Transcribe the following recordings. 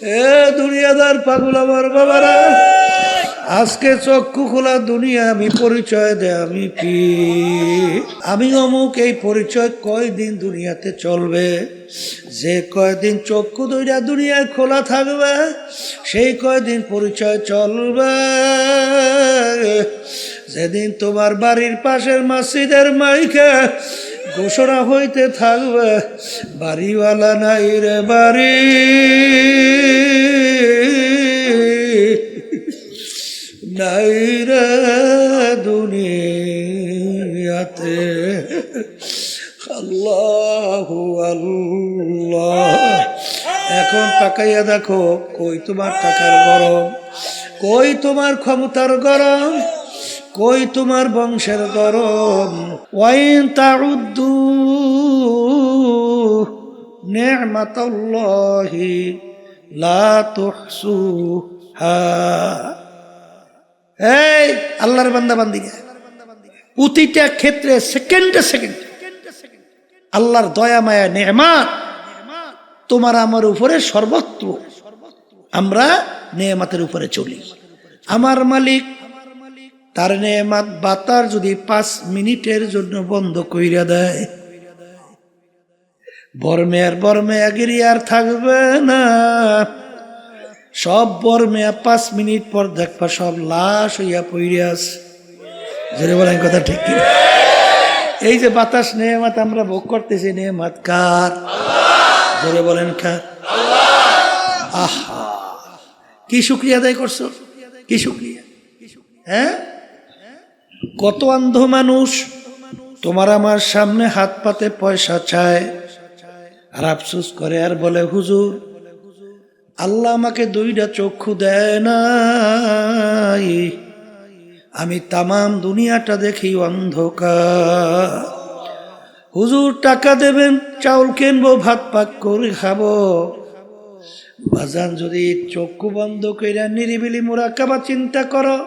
এ দুনিয়াদার পাগল আমার বাবারা, আজকে চক্ষু খোলা দুনিয়া আমি পরিচয় দেয় আমি কি, আমি অমুক, এই পরিচয় কয়দিন দুনিয়াতে চলবে? যে কয়দিন চক্ষু দুইটা দুনিয়ায় খোলা থাকবে সেই কয়দিন পরিচয় চলবে। যেদিন তোমার বাড়ির পাশের মসজিদের মাইকে ঘোষণা হইতে থাকবে, বাড়িওয়ালা নাই রে বাড়ি, নাই রে দুনিয়াতে। আল্লাহু আল্লাহ। এখন তাকাইয়া দেখো, কই তোমার টাকার গরম, কই তোমার ক্ষমতার গরম, কই তোমার বংশের গরম। ওয়াইন তাউদ্দু নি'মাতাল্লাহি লা তুহসুহা। এই আল্লাহর বান্দা বান্দিরা, প্রতিটা ক্ষেত্রে সেকেন্ডে সেকেন্ড আল্লাহর দয়া মায়া নেয়ামত তোমার আমার উপরে সর্বত্র। আমরা নেয়ামতের উপরে চলি। আমার মালিক তার নেয়ামত বাতার যদি 5 মিনিটের জন্য বন্ধ কইরা দেয়, বরমেয়া গিরি আর থাকবে না। সব বরমেয়া 5 মিনিট পর দেখবা সব লাশ হইয়া পইরে আছে। যদি বলেন কথা ঠিক কি? এই যে বাতাস নেয়ামত আমরা ভোগ করতেছি, নেয়ামত কার? জোরে বলেন কার? আহা, কি শুকরিয়া আদায় করছো, কি শুকরিয়া। হ্যাঁ, কত অন্ধ মানুষ তোমার আমার সামনে হাত পাতে পয়সা চায় আর আফসোস করে আর বলে, হুজুর আল্লাহ আমাকে 2টা চক্ষু দেয় নাই, আমি তামাম দুনিয়াটা দেখি অন্ধকার। হুজুর টাকা দেবেন, চাউল কিনবো, ভাত পাক করে খাবো। বাজান যদি চক্ষু বন্ধ কইরা নিরিবিলি মুরাকাবা চিন্তা করো,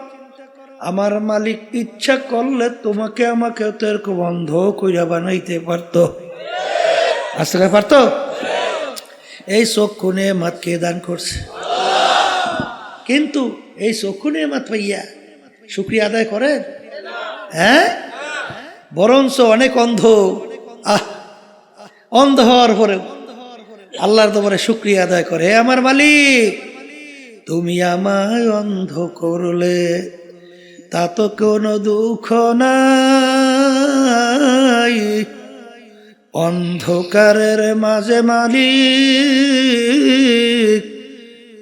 আমার মালিক ইচ্ছা করলে তোমাকে আমাকে তো এরকম বন্ধ কইরা বানাইতে পারতো। আসলে পারতো? এই চক্ষু নেয়ামত কে দান করছে? কিন্তু এই চক্ষু নেয়ামত পাইয়া শুকরিয়া আদায় করেন? হ্যাঁ, বরঞ্চ অনেক অন্ধ, অন্ধ হওয়ার পরেও আল্লাহর দরবারে শুকরিয়া আদায় করে, আমার মালিক তুমি আমায় অন্ধ করলে তা তো কোনো দুঃখ নাই, অন্ধকারের মাঝে মালিক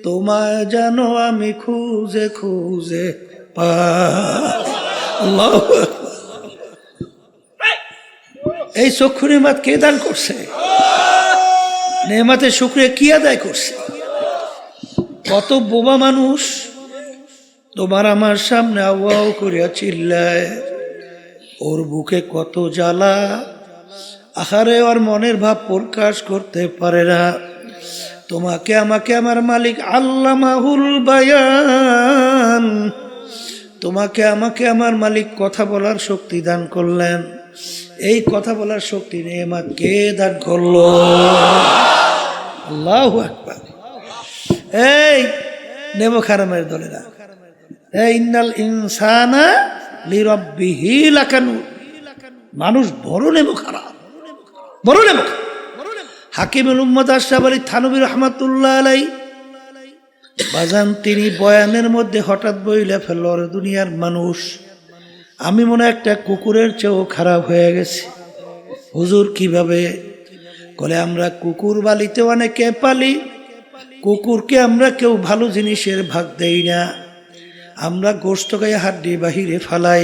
তোমায় যেন আমি খুঁজে খুঁজে পাই। আল্লাহু আকবার। এই চক্ষু নেয়ামত কে দান করছে? নেয়ামতের শুকরিয়া কি আদায় করছে? কত বোবা মানুষ তোমার আমার সামনে আওয়াও করিয়া চিল্লায়, ওর বুকে কত জ্বালা, আহারে ওর মনের ভাব প্রকাশ করতে পারে না। তোমাকে আমাকে আমার মালিক আল্লামাহুল বায়ান, তোমাকে আমাকে আমার মালিক কথা বলার শক্তি দান করলেন। এই কথা বলার শক্তি নেয়ামত কে দান করলো? আল্লাহু আকবার। এই নেমো খারামের দলেরা, ইন্নাল ইনসানা লিরাব্বিহি লাকানুদ, মানুষ বড় নেমো খারাপ, বড় নেমো। হাকিমুল উম্মত আশরাফ আলী থানভী রাহমাতুল্লাহ আলাইহি বাজান, তিনি বয়ানের মধ্যে হঠাৎ বইলে ফেলল, দুনিয়ার মানুষ আমি মনে একটা কুকুরের চেয়েও খারাপ হয়ে গেছি। হুজুর কিভাবে? বলে, আমরা কুকুর বালিতে অনেকে পালি, কুকুরকে আমরা কেউ ভালো জিনিসের ভাগ দেই না। আমরা গোশত খাইয়া হাড্ডি বাহিরে ফালাই,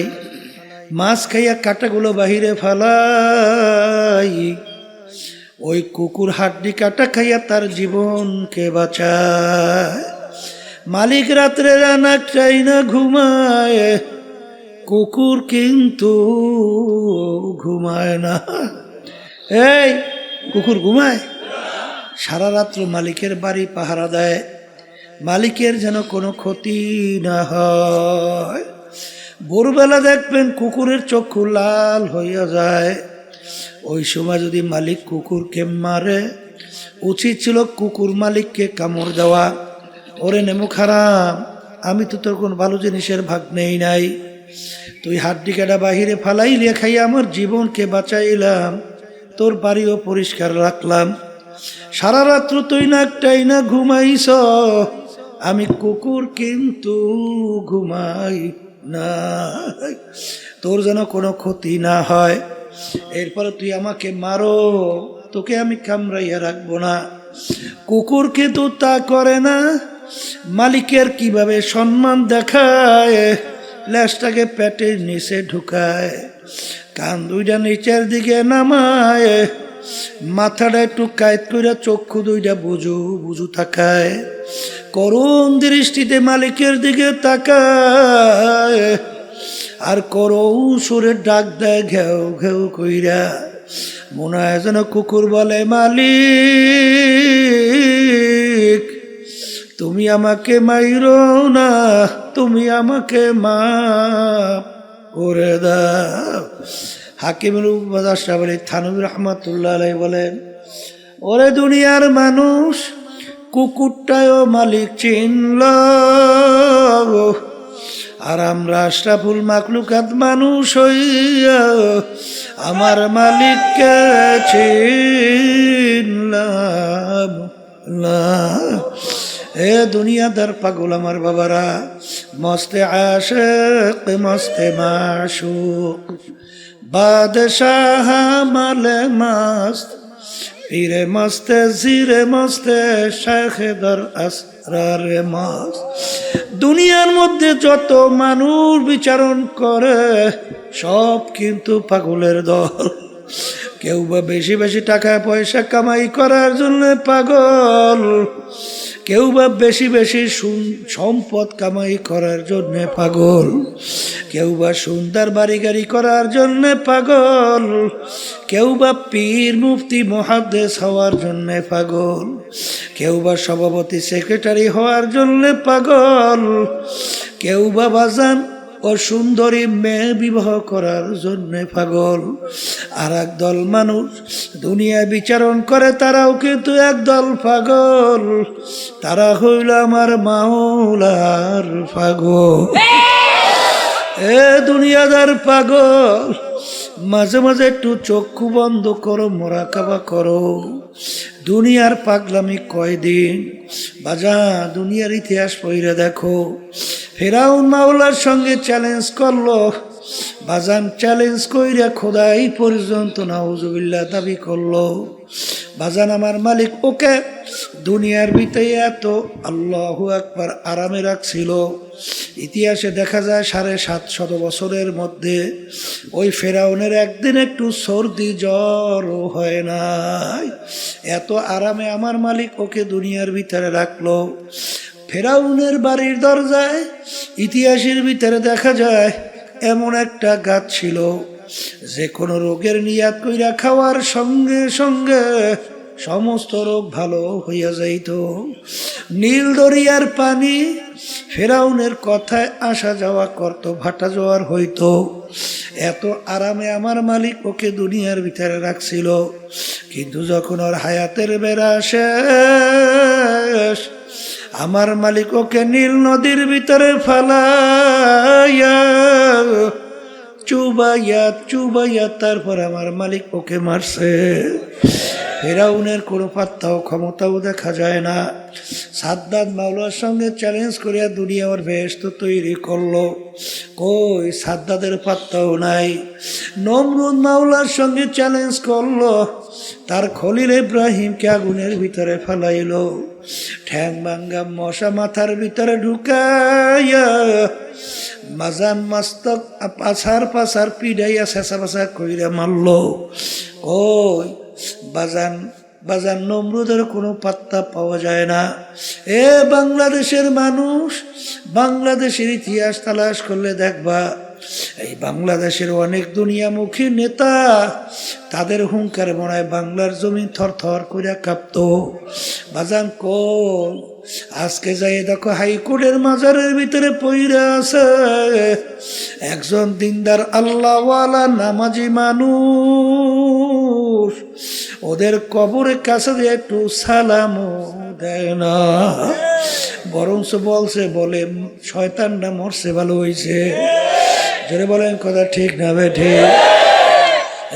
মাছ খাইয়া কাটাগুলো বাহিরে ফালাই, ওই কুকুর হাড্ডি কাটা খাইয়া তার জীবনকে বাঁচায়। মালিক রাত্রে রানা চাই না ঘুমায়, কুকুর কিন্তু ঘুমায় না। এই কুকুর ঘুমায়? সারা রাত্র মালিকের বাড়ি পাহারা দেয়, মালিকের যেন কোনো ক্ষতি না হয়। ভোরবেলা দেখবেন কুকুরের চক্ষু লাল হইয়া যায়। ওই সময় যদি মালিক কুকুরকে মারে, উচিত ছিল কুকুর মালিককে কামড় দেওয়া। ওরে নেমু খারাপ, আমি তো তোর কোন ভালো জিনিসের ভাগ নেই নাই, তুই হাড্ডি কাটা বাহিরে ফালাইলে খাইয়া আমার জীবনকে বাঁচাইলাম, তোর বাড়িও পরিষ্কার রাখলাম, সারা রাত্র তুই নাকটাই না ঘুমাইছ, আমি কুকুর কিন্তু ঘুমাই না, তোর যেন কোনো ক্ষতি না হয়, এরপরে তুই আমাকে মারো, তোকে আমি কামড়াইয়া রাখবো না। কুকুর কিন্তু তা করে না, মালিকের কিভাবে সম্মান দেখায়, ল্যাসটাকে পেটের নিচে ঢুকায়, কান দুইটা নিচের দিকে নামায়, মাথাটা একটু কায়ত করে চক্ষু দুইটা বুঝু বুঝু তাকায়, করুণ দৃষ্টিতে মালিকের দিকে তাকায়, আর করুণ সুরে ডাক দেয় ঘেউ ঘেউ কইরা, মনে হয় যেন কুকুর বলে, মালিক তুমি আমাকে মাইরো না, তুমি আমাকে মাফ করে দাও। হাকিমুল আশরাফ আলী থানভী রহমাতুল্লাহ আলাইহি বলেন, ওরে দুনিয়ার মানুষ, কুকুরটাও মালিক চিনল, আর আমরা আশরাফুল মাখলুকাত মানুষ হইয়া আমার মালিককে চিনলাম না। এ দুনিয়াদার পাগল আমার বাবারা, মস্তে আশিক মস্তে মাশুক, বাদশাহ মালে মস্ত, পীরে মস্তে জিরে মস্তে, শেখে দর আসরারে মস্ত। দুনিয়ার মধ্যে যত মানুষ বিচারণ করে সব কিন্তু পাগলের দল। কেউ বা বেশি বেশি টাকা পয়সা কামাই করার জন্য পাগল, কেউ বা বেশি বেশি সম্পদ কামাই করার জন্য পাগল, কেউ বা সুন্দর বাড়ি গাড়ি করার জন্য পাগল, কেউ বা পীর মুফতি মুহাদ্দিস হওয়ার জন্য পাগল, কেউ বা সভাপতি সেক্রেটারি হওয়ার জন্য পাগল, কেউ বা বাজান ও সুন্দরী মেয়ে বিবাহ করার জন্য পাগল। আর একদল মানুষ দুনিয়া বিচারণ করে, তারাও কিন্তু একদল পাগল, তারা হইল আমার মাওলার পাগল। এ দুনিয়াদার পাগল, মাঝে মাঝে একটু চক্ষু বন্ধ করো, মোরাকাবা করো, দুনিয়ার পাগলামি কয়দিন বাজা, দুনিয়ার ইতিহাস পড়ে দেখো। ফেরাউন মাওলার সঙ্গে চ্যালেঞ্জ করলো, বাজান চ্যালেঞ্জ কইরা খোদাই পর্যন্ত নাউজুবিল্লাহ দাবি করলো। বাজান আমার মালিক ওকে দুনিয়ার ভিতরে এত আল্লাহু আকবার আরামে রাখছিল, ইতিহাসে দেখা যায় 750 বছরের মধ্যে ওই ফেরাউনের একদিন একটু সর্দি জ্বরও হয় নাই, এত আরামে আমার মালিক ওকে দুনিয়ার ভিতরে রাখলো। ফেরাউনের বাড়ির দরজায় ইতিহাসের ভিতরে দেখা যায় এমন একটা গাছ ছিল, যে কোনো রোগের নিয়াত কইরা খাওয়ার সঙ্গে সঙ্গে সমস্ত রোগ ভালো হইয়া যাইত। নীল দরিয়ার পানি ফেরাউনের কথায় আসা যাওয়া করত, ভাটা জোয়ার হইতো, এত আরামে আমার মালিক ওকে দুনিয়ার ভিতরে রাখছিল। কিন্তু যখন ওর হায়াতের বেড়া শেষ, আমার মালিক ওকে নীল নদীর ভিতরে ফালাইয়া চুবাইয়া চুবাইয়া তারপর আমার মালিক ওকে মারছে। ফেরাউনের কোনো পাত্তাও ক্ষমতাও দেখা যায় না। সাদ্দাত মাওলার সঙ্গে চ্যালেঞ্জ করিয়া দুনিয়া ওর বেহেশত তৈরি করলো, কই সাদ্দাতের পাত্তাও নাই। নমরুদ মাওলার সঙ্গে চ্যালেঞ্জ করলো, তার খলিল ইব্রাহিমকে আগুনের ভিতরে ফেলাইলো, ঠ্যাং ভাঙ্গা মশা মাথার ভিতরে ঢুকাইয়া মাজান মাস্তক পাছার পাছার পিড়াইয়া শেষা পাছা কইরা মারলো। ওই বাজান বাজান নমরুদের কোনো পাত্তা পাওয়া যায় না। এ বাংলাদেশের মানুষ, বাংলাদেশের ইতিহাস তালাশ করলে দেখবা এই বাংলাদেশের অনেক দুনিয়ামুখী নেতা, তাদের হুঙ্কার মনে হয় বাংলার জমি থর থর করে কাঁপত। বাজান কোন আজকে যাই দেখো হাইকোর্টের মাজারের ভিতরে পইরা আছে একজন দিনদার আল্লাহওয়ালা নামাজি মানুষ, মানুষ ওদের কবরের কাছে দিয়ে একটু সালামও দেয় না, বরঞ্চ বলে শয়তানটা মরছে ভালো হয়েছে। জোরে বলেন কথা ঠিক না বেঠে?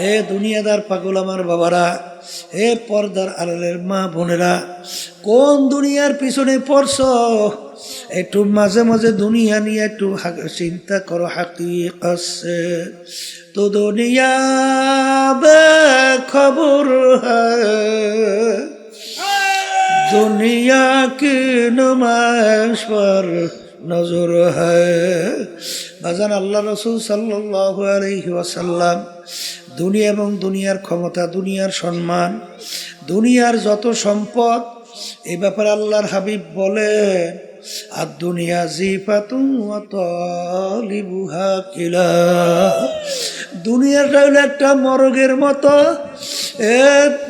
এ দুনিয়াদার পাগল আমার বাবারা, এ পর্দার আড়ালের মা বোনেরা, কোন দুনিয়ার পিছনে পড়ছ? একটু মাঝে মাঝে দুনিয়া নিয়ে একটু চিন্তা করো। হাকিকত সে তো দুনিয়া বেখবর হ্যায়, দুনিয়া কি নুমাইশ পর নজর হ্যায়। বাজান আল্লাহ রাসূল সাল্লাল্লাহু আলাইহি ওয়াসাল্লাম দুনিয়া এবং দুনিয়ার ক্ষমতা, দুনিয়ার সম্মান, দুনিয়ার যত সম্পদ, এই ব্যাপারে আল্লাহর হাবিব বলেন, আর দুনিয়া জিফাতুন ওয়া তালিবুহা কিলা, দুনিয়াটা হলো একটা মরগের মতো। এ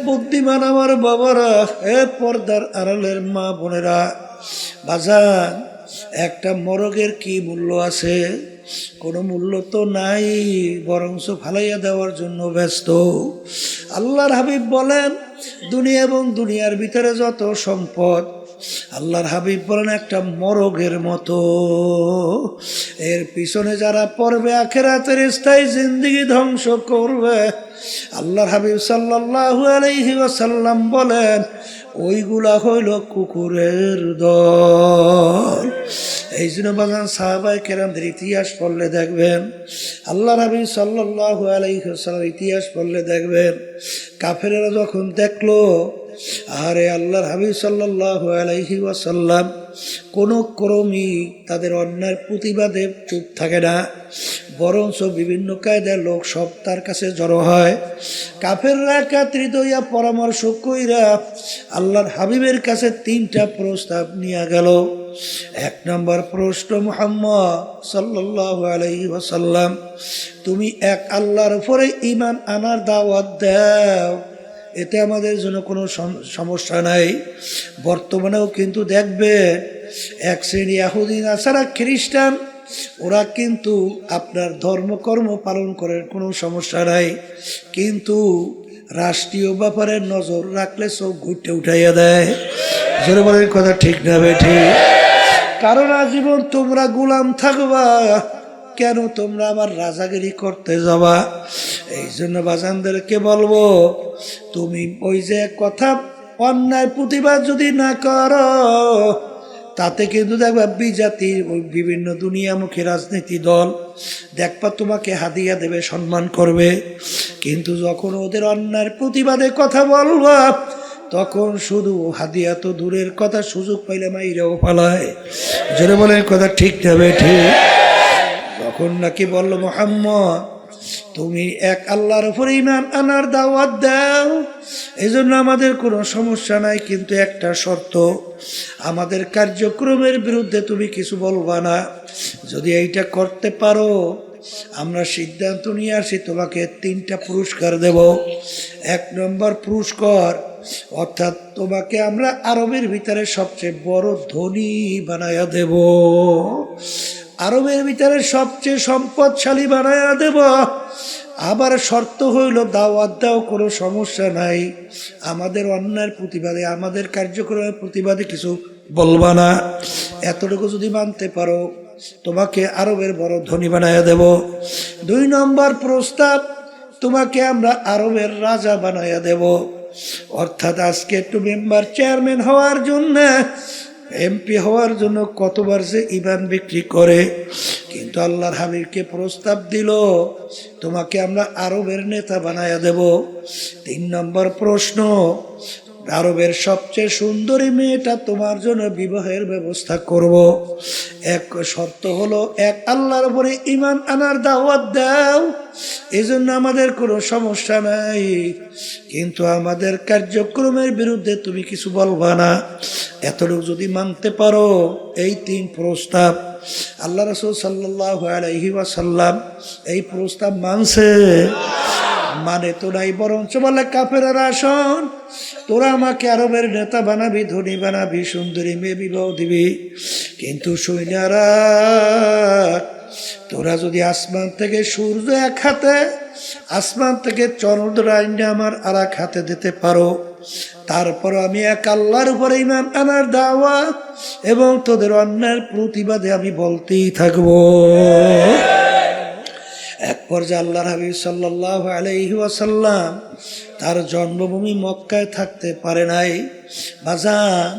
বুদ্ধিমান আমার বাবারা, এ পর্দার আড়ালের মা বোনেরা, বাজান একটা মরগের কি মূল্য আছে? কোনো মূল্য তো নাই, বরঞ্চ ফালাইয়া দেওয়ার জন্য ব্যস্ত। আল্লাহর হাবিব বলেন, দুনিয়া এবং দুনিয়ার ভিতরে যত সম্পদ, আল্লাহর হাবিব বলেন একটা মরগের মতো। এর পিছনে যারা পড়বে আখিরাতের স্থায়ী জিন্দেগি ধ্বংস করবে, আল্লাহর হাবিব সাল্লাল্লাহু আলাইহি ওয়াসাল্লাম বলেন ওইগুলা হইল কুকুরের দল। এই জন্য বাগান সাহাবায়ে কেরামদের ইতিহাস পড়লে দেখবেন, আল্লাহর হাবিব সাল্লাল্লাহু আলাইহি ওয়াসাল্লাম ইতিহাস পড়লে দেখবেন, কাফেরেরা যখন দেখলো আরে আল্লাহর হাবিব সাল্লাল্লাহু আলাইহি ওয়াসাল্লাম কোনো ক্রমই তাদের অন্যায়ের প্রতিবাদে চুপ থাকে না, বরঞ্চ বিভিন্ন কায়দার লোক সব তার কাছে জড়ো হয়। কাফেররা একত্রিত হইয়া পরামর্শ কইরা আল্লাহর হাবিবের কাছে 3টা প্রস্তাব নিয়ে গেল। 1 নম্বর প্রশ্ন, মুহাম্মদ সাল্লাল্লাহু আলাইহি ওয়াসাল্লাম তুমি এক আল্লাহর উপরে ঈমান আনার দাওয়াত দাও, এতে আমাদের জন্য কোনো সমস্যা নাই। বর্তমানেও কিন্তু দেখবেন এক শ্রেণী ইহুদি নাসারা খ্রিস্টান, ওরা কিন্তু আপনার ধর্মকর্ম পালন করার কোনো সমস্যা নাই, কিন্তু রাষ্ট্রীয় ব্যাপারে নজর রাখলে চোখ ঘুরতে উঠাইয়া দেয়। জোরে বলেন কথা ঠিক না বেঠি? কারণ আজীবন তোমরা গোলাম থাকবা, কেন তোমরা আবার রাজাগিরি করতে যাবা? এই জন্য বাজানদেরকে বলবো, তুমি ওই যে কথা অন্যায় প্রতিবাদ যদি না করো, তাতে কিন্তু দেখবা বিজাতির ওই বিভিন্ন দুনিয়ামুখী রাজনীতি দল দেখবা তোমাকে হাদিয়া দেবে, সম্মান করবে, কিন্তু যখন ওদের অন্যায়ের প্রতিবাদে কথা বলবা, তখন শুধু হাদিয়া তো দূরের কথা, সুযোগ পাইলে মাইরাও পালায়। জোরে বলেন কথা ঠিক যাবে ঠিক? তখন নাকি বলল, মুহাম্মদ তুমি এক আল্লাহর উপরে ঈমান আনার দাওয়াত দাও, এই জন্য আমাদের কোনো সমস্যা নাই, কিন্তু একটা শর্ত, আমাদের কার্যক্রমের বিরুদ্ধে তুমি কিছু বলবা না। যদি এইটা করতে পারো, আমরা সিদ্ধান্ত নিয়ে আসি তোমাকে 3টা পুরস্কার দেব। 1 নম্বর পুরস্কার, অর্থাৎ তোমাকে আমরা আরবের ভিতরে সবচেয়ে বড় ধনী বানায়া দেব, আরবের ভিতরে সবচেয়ে সম্পদশালী বানায়া দেব। আবার শর্ত হইল দাওয়াত দাও, কোনো সমস্যা নাই, আমাদের অন্যায়ের প্রতিবাদে, আমাদের কার্যক্রমের প্রতিবাদে কিছু বলবা না। এতটুকু যদি মানতে পারো, তোমাকে আরবের বড় ধনী বানায়া দেব। 2 নম্বর প্রস্তাব, তোমাকে আমরা আরবের রাজা বানায়া দেব। অর্থাৎ আজকে একটু মেম্বার চেয়ারম্যান হওয়ার জন্য, এমপি হওয়ার জন্য কতবার যে ইমান বিক্রি করে, কিন্তু আল্লাহর হাবিবকে প্রস্তাব দিল তোমাকে আমরা আরবের নেতা বানায়া দেব। 3 নম্বর প্রশ্ন, আরবের সবচেয়ে সুন্দরী মেয়েটা তোমার জন্য বিবাহের ব্যবস্থা করব। এক শর্ত হলো, এক আল্লাহর উপরে ঈমান আনার দাওয়াত দাও, এজন্য আমাদের কোনো সমস্যা নাই, কিন্তু আমাদের কার্যক্রমের বিরুদ্ধে তুমি কিছু বলবা না। এতটুকু যদি মানতে পারো, এই 3 প্রস্তাব, আল্লাহ রাসূল সাল্লাল্লাহু আলাইহি ওয়াসাল্লাম এই প্রস্তাব মানছে? মানে তো নাই, বরঞ্চ বলে কাফেররা শোন, তোরা আমাকে আরবের নেতা বানাবি, ধনী বানাবি, সুন্দরী মেয়ে বিবাহ দিবি, কিন্তু সৈন্যরা তোরা যদি আসমান থেকে সূর্য এক হাতে আসমান থেকে চন্দ্র আইনে আমার আর এক হাতে দিতে পারো, তারপর আমি এক আল্লাহর উপরে ঈমান আনার দাওয়াত এবং তোদের অন্যায়ের প্রতিবাদে আমি বলতেই থাকবো। এক পর্যায়ে আল্লাহর হাবিব সাল্লাল্লাহু আলাইহি ওয়াসাল্লাম তার জন্মভূমি মক্কায় থাকতে পারে নাই। বাজান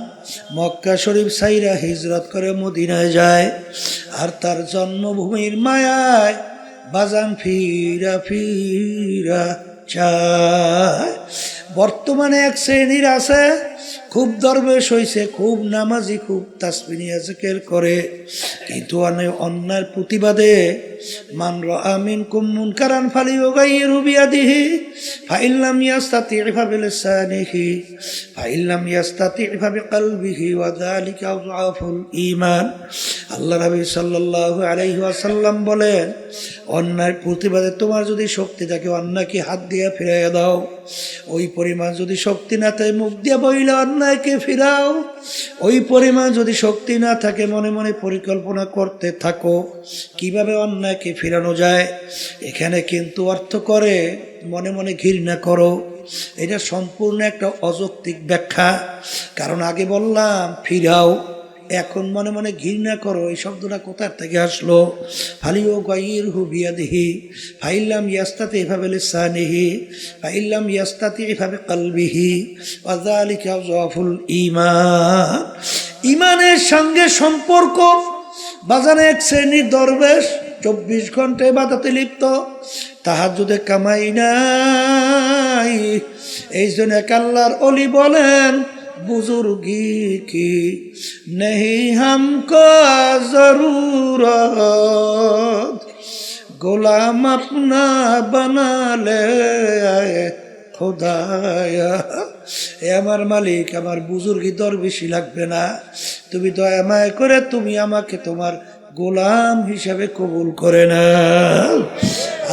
মক্কা শরীফ সাইরা হিজরত করে মদিনায় যায়, আর তার জন্মভূমির মায়ায় বাজান ফিরা ফিরা চায়। বর্তমানে এক শ্রেণীর আছে, খুব দরবেশ হইছে, খুব নামাজি, খুব তাসবিহ জিকির করে, কিন্তু অন্যায়ের প্রতিবাদে মান রাআ মিনকুম মুনকারান ফালিয়ুগাইয়িরহু বিয়াদিহি ফাইন লাম ইয়াস্তাতি' ফাবিলিসানিহি ফাইন লাম ইয়াস্তাতি' ফাবিকলবিহি ওয়া যালিকা আযআফুল ঈমান। আল্লাহ নবী সাল্লাল্লাহু আলাইহি ওয়াসাল্লাম বলেন, অন্যায়ের প্রতিবাদে তোমার যদি শক্তি থাকে অন্যায়কে হাত দিয়ে ফিরাইয়া দাও, ওই পরিমাণ যদি শক্তি না থাকে মুখ দিয়ে বইলে অন্যায়কে ফিরাও, ওই পরিমাণ যদি শক্তি না থাকে মনে মনে পরিকল্পনা করতে থাকো কিভাবে অন্যায়কে ফিরানো যায়। এখানে কিন্তু অর্থ করে মনে মনে ঘৃণা করো, এটা সম্পূর্ণ একটা অযৌক্তিক ব্যাখ্যা। কারণ আগে বললাম ফিরাও, এখন মনে মনে ঘৃণা করো, এই শব্দটা কোথার থেকে আসলো? ফালিয়ুগাইয়িরহু বিয়াদিহি ফাইন লাম ইয়াস্তাতি' ফাবিলিসানিহি ফাইন লাম ইয়াস্তাতি' ফাবিকলবিহি ওয়া যালিকা আযআফুল ঈমান। ঈমানের সঙ্গে সম্পর্ক। বাজানে এক শ্রেণীর দরবেশ 24 ঘন্টা ইবাদতে লিপ্ত, তাহাজ্জুদে কামাই নাই। এই জন্য এক আল্লাহর ওলি বলেন, बुजुर्गी की नहीं हमको जरूरत गुलाम अपना बना ले খোদায়া। এ আমার মালিক, আমার বুজুর্গি দরবেশি লাগবে না, তুমি দয়া মায়া করে তুমি আমাকে তোমার গোলাম হিসাবে কবুল করে নাও।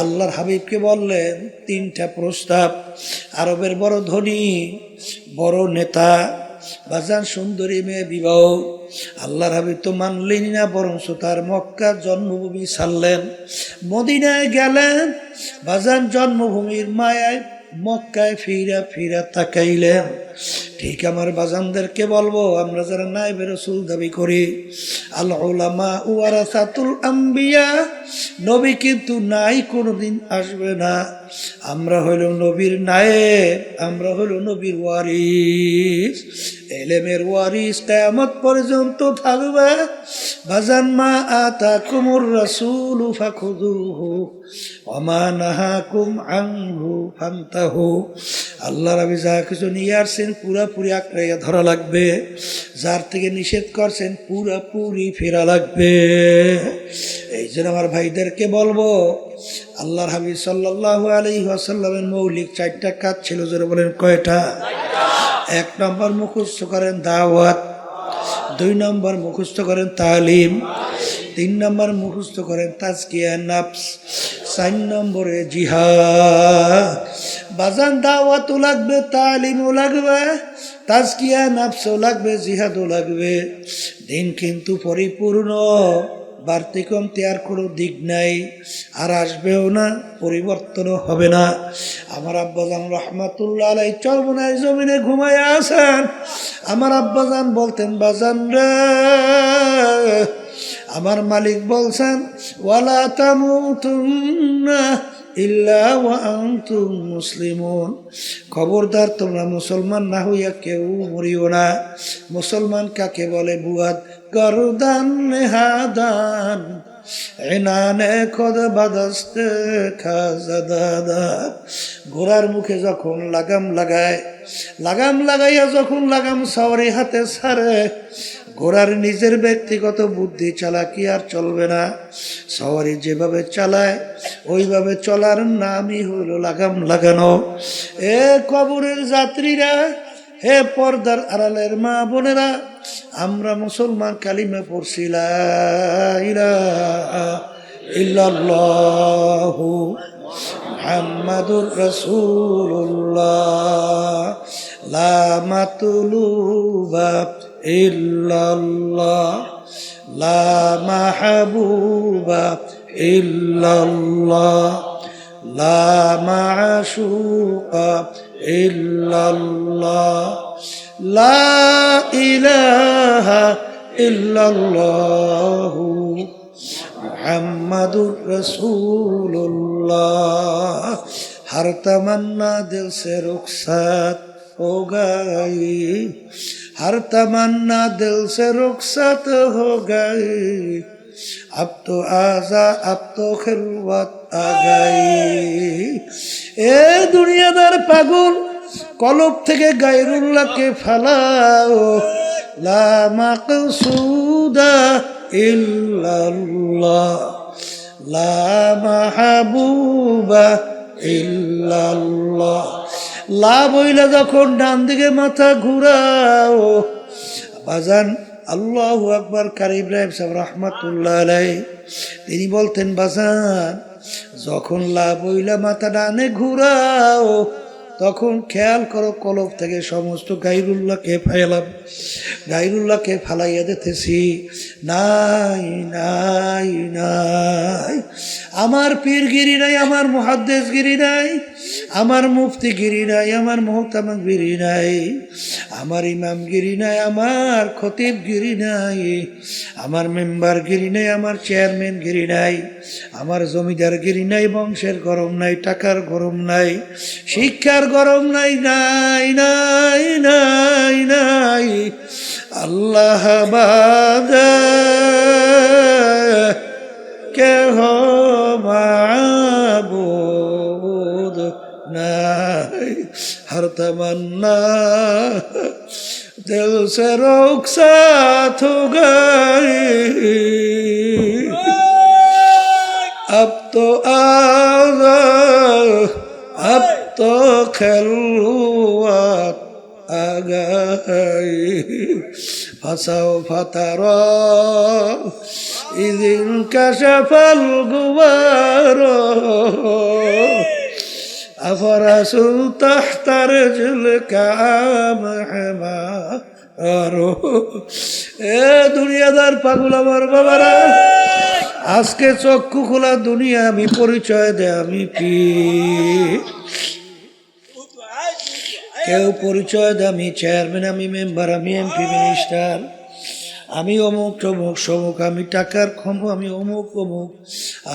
আল্লাহর হাবিবকে বললেন 3টা প্রস্তাব। আরবের বড় ধনী, বড় নেতা, বাজান সুন্দরী মেয়ে বিবাহ। আল্লাহর হাবিব তো মানলেন না, বরং তার মক্কা জন্মভূমি ছাড়লেন, মদিনায় গেলেন। বাজান জন্মভূমির মায়ায় মক্কায় ফিরা ফিরা তাকাইলেন। ঠিক আমার বাজানদেরকে বলবো, আমরা যারা নায়েবে রাসূল দাবি করি, আল উলামা ওয়ারাসাতুল আম্বিয়া, নবী কিন্তু নাই, কোনোদিন আসবে না। আমরা হইল নবীর নায়েব, আমরা হইল নবীর ওয়ারিস, এলেমের ওয়ারিস কিয়ামত পর্যন্ত থাকবে। বাজান মা আতাকুমুর রাসূলু ফাখুযুহু ওয়া মা নাহাকুম আনহু ফান্তাহু। আল্লাহ নবী যা কিছু নিয়ে আসছেন পুরাপুরি আঁকড়াইয়া ধরা লাগবে, যার থেকে নিষেধ করছেন পুরাপুরি ফেরা লাগবে। এই জন্য আমার ভাইদেরকে বলবো, আল্লাহর হাবিব সাল্লাল্লাহু আলাইহি ওয়াসাল্লামের মৌলিক 4টা কাজ ছিল। যারা বলেন কয়টা? 1 নম্বর মুখস্থ করেন দাওয়াত, 2 নম্বর মুখস্থ করেন তালিম, 3 নম্বর মুখস্থ করেন তাজকিয়া নফস, 4 নম্বরে জিহাদ। বাজান দাওয়াতও লাগবে, তালিমও লাগবে, তাজকিয়া নফসও লাগবে, জিহাদও লাগবে। দিন কিন্তু পরিপূর্ণ, বাড়তি কমতি আর কোনো দিক নাই, আর আসবেও না, পরিবর্তনও হবে না। আমার আব্বাজান রহমাতুল্লাহ আলাইহি চরমনায় জমিনে ঘুমায় আছেন। আমার আব্বাজান বলতেন, বাজান রে, আমার মালিক বলছেন, ওয়ালা তামুতুন্না ইল্লা ওয়া আনতুম মুসলিমুন, খবরদার তোমরা মুসলমান না হইয়া কেউ মরিও না। মুসলমান কাকে বলে? বুয়াদ গরদান নেহাদান এনানে খোদ বাদস্তে খাজাদাদা। ঘোড়ার মুখে যখন লাগাম লাগায়, লাগাম লাগাইয়া যখন লাগাম সাওয়ারি হাতে ছাড়ে, ঘোড়ার নিজের ব্যক্তিগত বুদ্ধি চালাকি আর চলবে না। সাওয়ারি যেভাবে চালায় ওইভাবে চলার নামই হইল লাগাম লাগানো। এ কবরের যাত্রীরা, হে পর্দার আড়ালের মা বোনেরা, আমরা মুসলমান কালিমা পড়ছি লা ইলাহা ইল্লাল্লাহু মুহাম্মাদুর রাসূলুল্লাহ লা মাতলুবা ইল্লাল্লাহ লা মাহবুবা ইল্লাল্লাহ লা মা'শুকা ইল্লাল্লাহ লা ইলাহা ইল্লাল্লাহু মুহাম্মাদুর রাসূলুল্লাহ हर तमन्ना दिल से रुखसत हो गई हर तमन्ना दिल से रुखसत हो गई अब तो आजा अब तो खिलवत आ गई ए दुनियादार पागल কলব থেকে গায়রুল্লাহকে ফালাও লা মাকসুদা ইল্লাল্লাহ লা মাহবুবা ইল্লাল্লাহ লা বইলা যখন ডান দিকে মাথা ঘুরাও বাজান আল্লাহু আকবার কারি ইব্রাহিম সাহেব রাহমাতুল্লাহ আলাইহি তিনি বলতেন বাজান যখন লা বইলা মাথা ডানে ঘুরাও তখন খেয়াল করো কলব থেকে সমস্ত গায়রুল্লাহকে ফালাইয়া দিতেছি নাই নাই নাই আমার পীরগিরি নাই আমার মুহাদ্দিসগিরি নাই আমার মুফতিগিরি নাই আমার মুহতামিমগিরি নাই আমার ইমামগিরি নাই আমার খতিবগিরি নাই আমার মেম্বারগিরি নাই আমার চেয়ারম্যানগিরি নাই আমার জমিদারগিরি নাই বংশের গরম নাই টাকার গরম নাই শিক্ষার গরম নাই নাই নাই নাই নাই আল্লাহ বাদে কেহ মাবুদ নাই হর তমন্না দিল সে रुखसत हो गई अब तो आजा अब तो खिलवत आ गई फसाओ फतरा इदिन कशफल गुबारो अफरसु तहतर जुल काम हमारो ए दुनियादार पागल আমার বাবারা আজকে চক্ষু খোলা দুনিয়া আমি পরিচয় দে আমি কি কেউ পরিচয় দে আমি চেয়ারম্যান আমি মেম্বার আমি এমপি মিনিস্টার আমি অমুক তমুক সমুক আমি টাকার ক্ষম আমি অমুক অমুক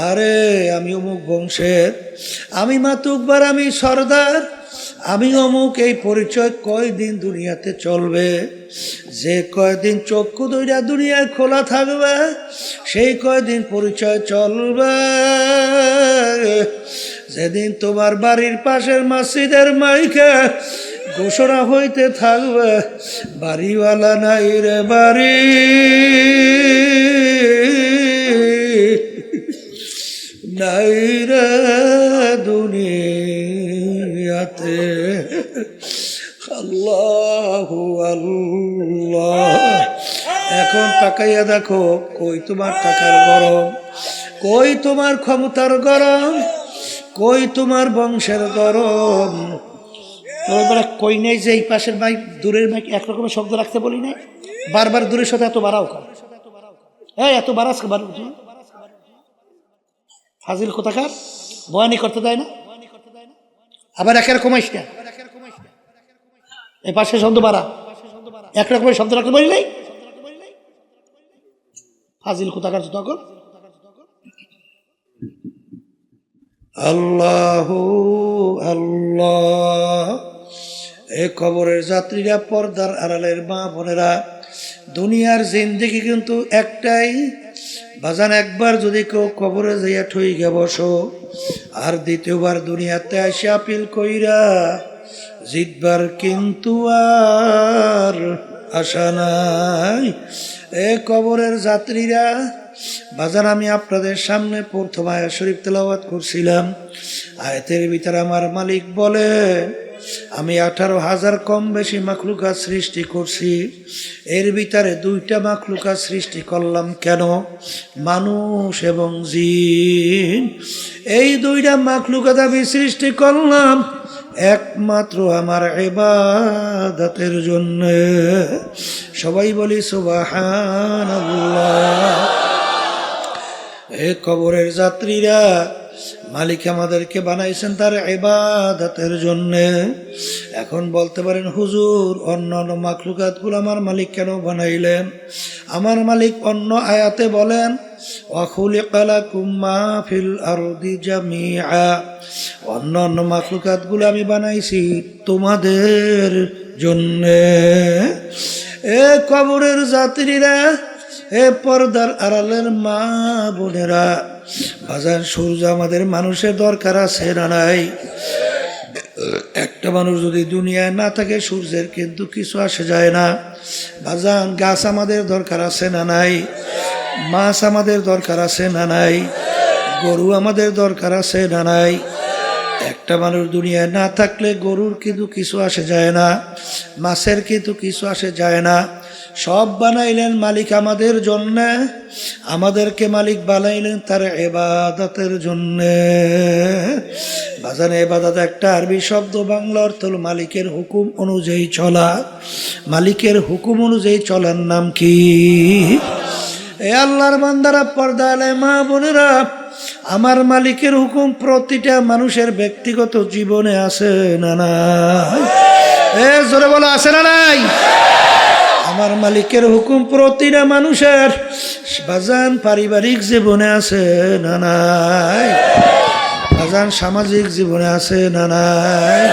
আরে আমি অমুক বংশের আমি মাতুব্বার আমি সর্দার আমি অমুক এই পরিচয় কয়দিন দুনিয়াতে চলবে যে কয়দিন চক্ষু দুইটা দুনিয়ায় খোলা থাকবে সেই কয়দিন পরিচয় চলবে যেদিন তোমার বাড়ির পাশের মসজিদের মাইকে ঘোষণা হইতে থাকবে বাড়িওয়ালা নাই রে বাড়ি নাই রে দুনিয়াতে আল্লাহু আল্লাহ এখন তাকাইয়া দেখো কই তোমার টাকার গরম কই তোমার ক্ষমতার গরম কই তোমার বংশের গরম তোরা কই নেই যে এই পাশের মাইক দূরের মাইক একরকমের শব্দ রাখতে বলি নাই বারবার দূরের সাথে এত বাড়াও কর হ্যাঁ এত বাড়াস বার ফাজিল কোথাকার বয়ানি করতে দেয় না আবার একের কমাইস না এই পাশে শব্দ বাড়া একরকমের শব্দ রাখতে বলি নাই ফাজিল কোথাকার তখন আল্লাহু আল্লাহ এ কবরের যাত্রীরা পর্দার আড়ালের মা বোনেরা দুনিয়ার জিন্দেগি কিন্তু একটাই বাজান একবার যদি কেউ কবরে যাইয়া ঠইগা বসো আর দ্বিতীয়বার দুনিয়াতে আসে আপিল কইরা জিতবার কিন্তু আর আশা নাই এ কবরের যাত্রীরা বাজান আমি আপনাদের সামনে প্রথম আয়াত শরীফ তেলাওয়াত করছিলাম আয়াতের ভিতরে আমার মালিক বলে আমি 18,000 কম বেশি মাখলুকাত সৃষ্টি করছি এর ভিতরে 2টা মাখলুকাত সৃষ্টি করলাম কেন মানুষ এবং জিন এই 2টা মাখলুকাত আমি সৃষ্টি করলাম একমাত্র আমার ইবাদতের জন্য সবাই বলি সুবহানাল্লাহ এ কবরের যাত্রীরা মালিক আমাদেরকে বানাইছেন তার ইবাদতের জন্য। এখন বলতে পারেন হুজুর অন্যান্য মাখলুকাতগুলো আমার মালিক কেন বানাইলেন? আমার মালিক অন্য আয়াতে বলেন ওয়া খুলিকা লাকুম মা ফিল আরদি জামিআ, অন্যান্য মাখলুকাতগুলো আমি বানাইছি তোমাদের জন্য। এ কবরের যাত্রীরা, এ পর্দার আড়ালের মা বোনেরা, বাজার সূর্য আমাদের মানুষের দরকার আছে না নাই? একটা মানুষ যদি দুনিয়ায় না থাকে সূর্যের কিন্তু কিছু আসে যায় না। বাজান গাছ আমাদের দরকার আছে না নাই? মাছ আমাদের দরকার আছে না নাই? গরু আমাদের দরকার আছে না নাই? একটা মানুষ দুনিয়ায় না থাকলে গরুর কিন্তু কিছু আসে যায় না, মাছের কিন্তু কিছু আসে যায় না। সব বানাইলেন মালিক আমাদের জন্য, আমাদেরকে মালিক বানাইলেন তার ইবাদতের জন্য। বাজানে ইবাদত একটা আরবি শব্দ, বাংলা অর্থ হল মালিকের হুকুম অনুযায়ী চলা। মালিকের হুকুম অনুযায়ী চলার নাম কি? এ আল্লাহর বান্দারা, পর্দা আলে মা বোনেরা, আমার মালিকের হুকুম প্রতিটা মানুষের ব্যক্তিগত জীবনে আছে না নাই? এ জোরে বলো, আছে না নাই? আমার মালিকের হুকুম প্রতিটা মানুষের বাজান পারিবারিক জীবনে আছে না নাই? বাজান সামাজিক জীবনে আছে না নাই?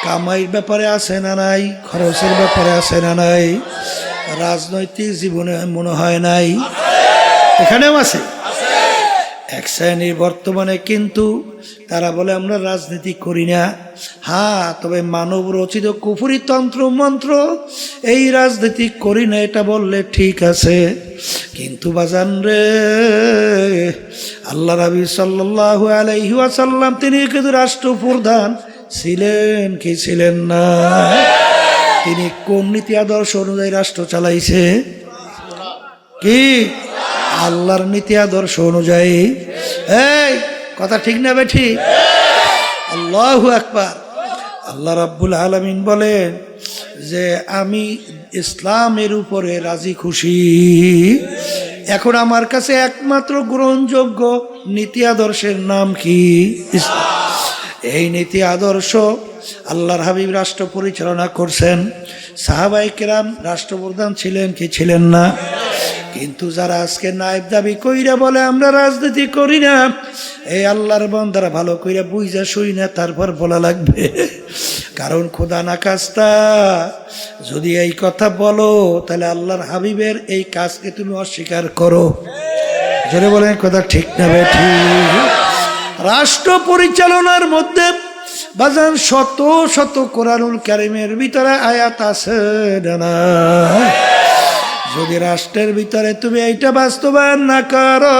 কামাইয়ের ব্যাপারে আছে না নাই? খরচের ব্যাপারে আছে না নাই? রাজনৈতিক জীবনে মনে হয় নাই? এখানেও আছে। এক শ্রেণীর বর্তমানে কিন্তু তারা বলে আমরা রাজনীতি করি না। হ্যাঁ, তবে মানব রচিত কুফরি তন্ত্র মন্ত্র এই রাজনীতি করি না এটা বললে ঠিক আছে। কিন্তু বাজান রে, আল্লাহ নবী সাল্লাল্লাহু আলাইহি ওয়াসাল্লাম তিনি কিন্তু রাষ্ট্রপ্রধান ছিলেন কি ছিলেন না? তিনি কোন নীতি আদর্শ অনুযায়ী রাষ্ট্র চালাইছে? কি আল্লাহর নীতি আদর্শ অনুযায়ী। এই কথা ঠিক না বেঠি? আল্লাহু আকবার। আল্লাহ রাব্বুল আলামিন বলেন যে আমি ইসলামের উপরে রাজি খুশি। এখন আমার কাছে একমাত্র গ্রহণযোগ্য নীতি আদর্শের নাম কি? ইসলাম। এই নীতি আদর্শ আল্লাহর হাবিব রাষ্ট্র পরিচালনা করছেন। সাহাবায়ে কেরাম রাষ্ট্রপ্রধান ছিলেন কি ছিলেন না? কিন্তু যারা আজকে নায়েব দাবি কইরা বলে আমরা রাজনীতি করি না, এই আল্লাহর বান্দারা ভালো কইরা বুঝা শুই না তারপর বলা লাগবে। কারণ খোদা না কাজটা যদি এই কথা বলো তাহলে আল্লাহর হাবিবের এই কাজকে তুমি অস্বীকার করো। জোরে বলেন কথা ঠিক না বেঠিক? রাষ্ট্র পরিচালনার মধ্যে বাজান শত শত কোরআনুল কারীমের ভিতরে আয়াত আছে না? যদি রাষ্ট্রের ভিতরে তুমি এইটা বাস্তবায়ন না করো,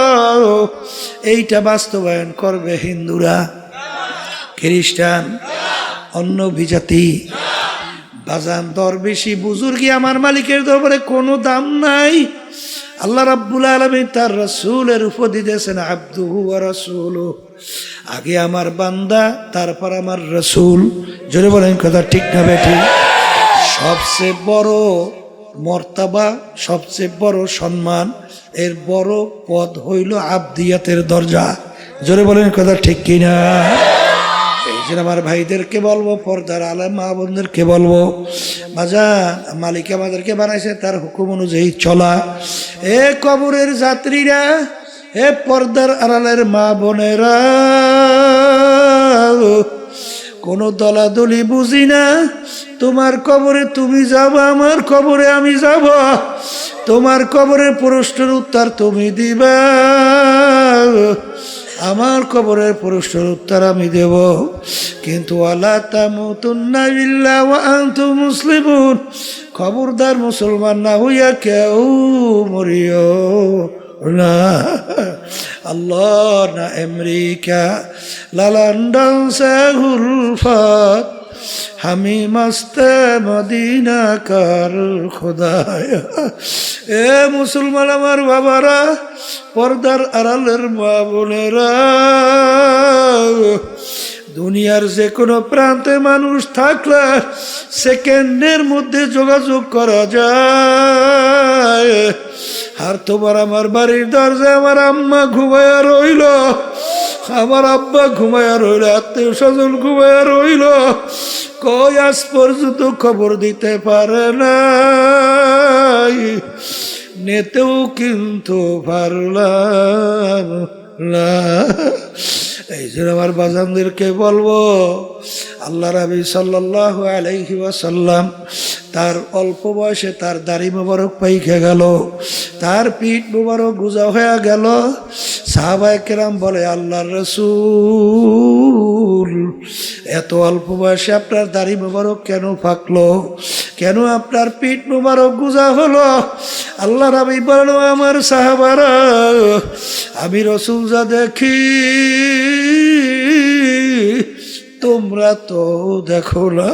এইটা বাস্তবায়ন করবে হিন্দুরা, খ্রিস্টান, অন্য বিজাতি। বাজান দরবেশি বুজুর্গি আমার মালিকের দরবারে কোনো দাম নাই। আল্লাহ রাব্বুল আলামিন তার রাসূলের উপদি দিয়েছেন আবদুহু ওয়া রাসূলুহু, আগে আমার বান্দা তারপর আমার রাসূল। জোরে বলেন কথা ঠিক না বেঠিক? সবচেয়ে বড় মর্তাবা, সবচেয়ে বড় সম্মান, এর বড় পদ হইল আবদিয়াতের দরজা। জোরে বলেন কথা ঠিক কিনা? এই জন্য আমার ভাইদেরকে বলবো, পর্দার আলেম মা বোনদেরকে বলবো, বাজান মালিক আমাদেরকে বানাইছে তার হুকুম অনুযায়ী চলা। এ কবরের যাত্রীরা, এ পর্দার আড়ালের মা বোনেরা, কোনো দলাদলি বুঝি না। তোমার কবরে তুমি যাবো, আমার কবরে আমি যাব। তোমার কবরের প্রশ্নের উত্তর তুমি দিবা, আমার কবরের প্রশ্নের উত্তর আমি দেব। কিন্তু ওয়ালা তামুতুন্না ইল্লা ওয়া আনতুম মুসলিমুন, খবরদার মুসলমান না হইয়া কেউ মরিও না। আল্লাহ না আমেরিকা লা লন্ডন সে হুলফাত, হামি মস্তে মদিনা কার খোদায়া। এ মুসলমান আমার বাবারা, পর্দার আড়ালের মা বোনেরা, দুনিয়ার যে কোনো প্রান্তে মানুষ থাকলে সেকেন্ডের মধ্যে যোগাযোগ করা যায়। আর তোমার আমার বাড়ির দরজায় আমার আম্মা ঘুমায়া রইল, আমার আব্বা ঘুমায়া রইল, আত্মীয় স্বজন ঘুমায়া রইল, কই আজ পর্যন্ত খবর দিতে পারে নাই, নেতেও কিন্তু পারলাম না। এই জন্য আমার বাজানদেরকে বলবো, আল্লাহ নবী সাল্লাল্লাহু আলাইহি ওয়াসাল্লাম তার অল্প বয়সে তার দাড়ি মোবারক পাইকে গেল, তার পিঠ মোবারক গুজা হয়ে গেল। সাহাবায়ে কেরাম বলে, আল্লাহর রাসূল এত অল্প বয়সে আপনার দাড়ি মোবারক কেন পাকলো, কেন আপনার পিঠ মোবারক গুজা হলো? আল্লাহ নবী বলেন, আমার সাহাবারা, আমি রাসূল যা দেখি তোমরা তো দেখো না,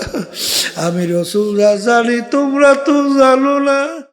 আমি রাসূল যা জানি তোমরা তো জানো না।